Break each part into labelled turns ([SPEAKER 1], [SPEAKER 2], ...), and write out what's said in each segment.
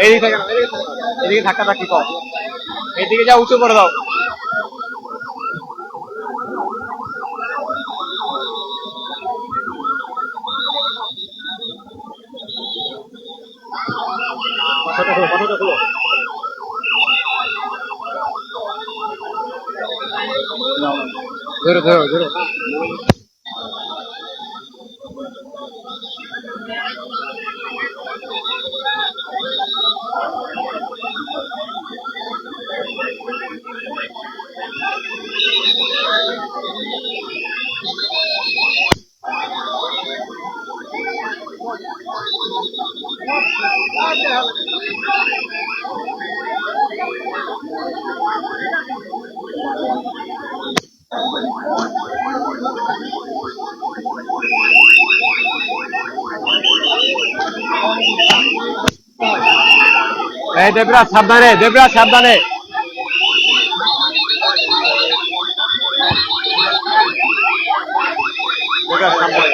[SPEAKER 1] এইদিকে থেকে না, এদিকে ধাক্কা ধাক্কি কর, এইদিকে যা উঁচু করে দাও। কথাটা খোলো, কথাটা খোলো। ধরো ধরো ধরো। এই দেবরাজ সাবধানে, দেবরাজ সাবধানে। দেবরাজ সাবধানে,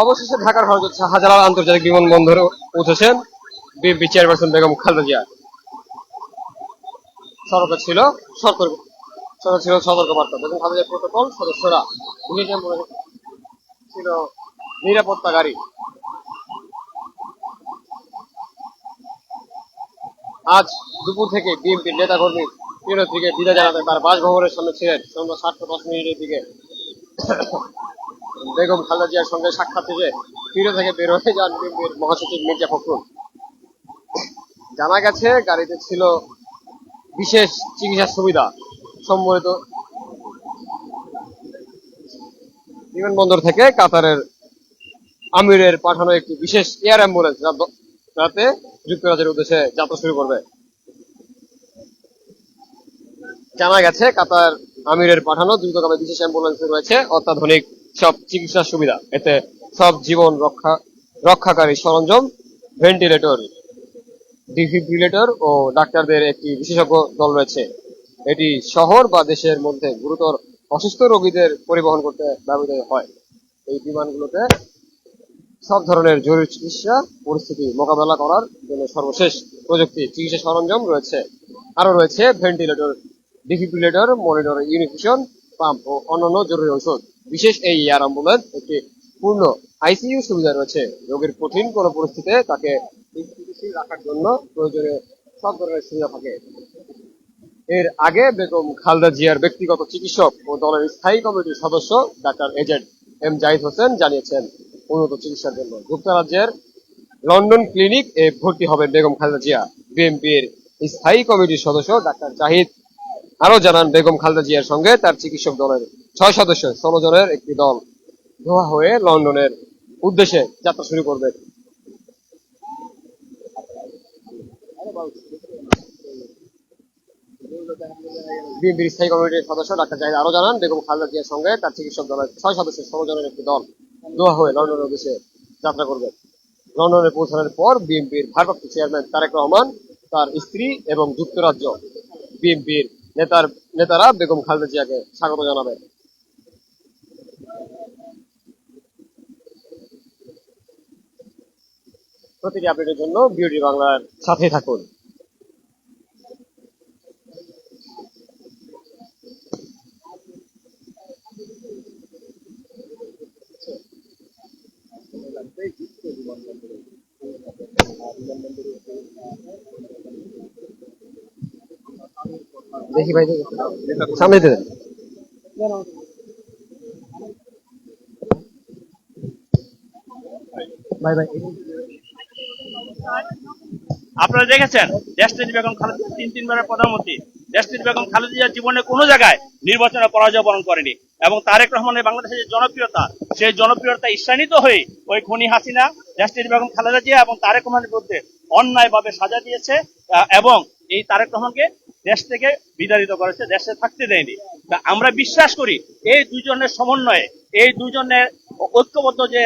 [SPEAKER 1] অবশেষে ঢাকার হযরত শাহজালাল আন্তর্জাতিক বিমানবন্দরে পৌঁছেছেন বিএনপি চেয়ারপারসন বেগম খালেদা জিয়া। সড়কে ছিল সতর্ক, সড়ক ছিল সতর্কবার্তা। বেগম খালেদা জিয়ার প্রোটোকল সদস্যরা ছিল নিরাপত্তা গাড়ি। আজ দুপুর থেকে বিএনপির নেতাকর্মী প্রিয় থেকে বিদায় জানাতে তার বাসভবনের সামনে ছিলেন। সন্ধ্যা 7:10 দিকে বেগম খালেদা জিয়ার সঙ্গে সাক্ষাৎ থেকে ফিরে থেকে বের হয়ে যান বিএনপির মহাসচিব মির্জা ফখরুল। জানা গেছে গাড়িতে ছিল বিশেষ চিকিৎসা সুবিধা সম্বলিত বিমানবন্দর থেকে কাতারের আমিরের পাঠানো একটি বিশেষ এয়ার অ্যাম্বুলেন্স রাতে যুক্তরাজ্যের উদ্দেশ্যে যাত্রা শুরু করবে। জানা গেছে কাতার আমিরের পাঠানো দ্রুতগামী বিশেষ অ্যাম্বুলেন্সে রয়েছে অত্যাধুনিক সব চিকিৎসা সুবিধা। এতে সব জীবন রক্ষাকারী সরঞ্জাম, ভেন্টিলেটর, ডিফিব্রিলেটর ও ডাক্তারদের একটি বিশেষজ্ঞ দল রয়েছে। এটি শহর বা দেশের মধ্যে গুরুতর অসুস্থ রোগীদের পরিবহন করতে ব্যবহৃত হয়। এই বিমানগুলোতে সব ধরনের জরুরি চিকিৎসা পরিস্থিতি মোকাবেলা করার জন্য সর্বশেষ প্রযুক্তি চিকিৎসা সরঞ্জাম রয়েছে। আরও রয়েছে ventilator, defibrillator, monitor, infusion pump ও অন্যান্য জরুরি ঔষধ। বিশেষ এই এয়ার অ্যাম্বুলেন্স একটি পূর্ণ আইসিইউ সুবিধা রয়েছে। রোগীর কঠিন কোনো পরিস্থিতিতে তাকে স্থিতিশীল রাখার জন্য প্রয়োজনীয় সব ধরনের সুবিধা থাকে। এর আগে বেগম খালেদা জিয়ার ব্যক্তিগত চিকিৎসক ও দলের স্থায়ী কমিটির সদস্য ডাক্তার এজেড এম জাহিদ হোসেন জানিয়েছেন উন্নত চিকিৎসার জন্য যুক্তরাজ্যের লন্ডন ক্লিনিক এ ভর্তি হবেন বেগম খালেদা জিয়া। বিএনপির স্থায়ী কমিটির সদস্য ডাক্তার জাহিদ আরো জানান, বেগম খালেদা জিয়ার সঙ্গে তার চিকিৎসক দলের 6 সদস্য 16 জনের একটি দল দোহা হয়ে লন্ডনের উদ্দেশ্যে যাত্রা শুরু করবে। বিএনপির স্থায়ী কমিটির সদস্য ডাক্তার জাহিদ আরো জানান, বেগম খালেদা জিয়ার সঙ্গে তার চিকিৎসক দলের 6 সদস্য 16 জনের একটি দল দোহা হয়ে লন্ডনের উদ্দেশ্যে যাত্রা করবে। লন্ডনে পৌঁছানোর পর বিএনপির ভারপ্রাপ্ত চেয়ারম্যান তারেক রহমান, তার স্ত্রী এবং যুক্তরাজ্য বিএনপির নেতারা বেগম খালেদা জিয়াকে স্বাগত জানাবেন। প্রতিটি আপডেটের জন্য বিওডি বাংলার সাথে থাকুন। দেখি ভাই, সামনে দেন ভাই ভাই।
[SPEAKER 2] আপনারা দেখেছেন দেশটির বেগম খালেদা জিয়া 3 বারের প্রধানমন্ত্রী। দেশটির বেগম খালেদা জিয়া জীবনে কোনো জায়গায় নির্বাচনে পরাজয় বরণ করেনি এবং তারেক রহমানের বাংলাদেশের যে জনপ্রিয়তা, সেই জনপ্রিয়তা ঈর্ষান্বিত হয়ে ওই খুনি হাসিনা দেশটির বেগম খালেদা জিয়া এবং তারেক রহমানের বিরুদ্ধে অন্যায়ভাবে সাজা দিয়েছে এবং এই তারেক রহমানকে দেশ থেকে বিতাড়িত করেছে, দেশে থাকতে দেয়নি। আমরা বিশ্বাস করি এই দুইজনের সমন্বয়ে, এই দুইজনের ঐক্যবদ্ধ যে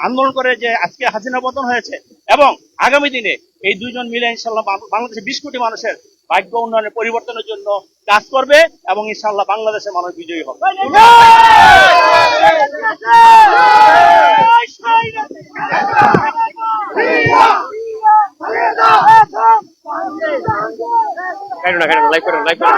[SPEAKER 2] আন্দোলন করে যে আজকে হাসিনা পতন হয়েছে এবং আগামী দিনে এই দুইজন মিলে ইনশাল্লাহ বাংলাদেশের 20 কোটি মানুষের ভাগ্য উন্নয়নের পরিবর্তনের জন্য কাজ করবে এবং ইনশাল্লাহ বাংলাদেশের মানুষ বিজয়ী হবে।
[SPEAKER 1] লাইক করুন, লাইক করুন।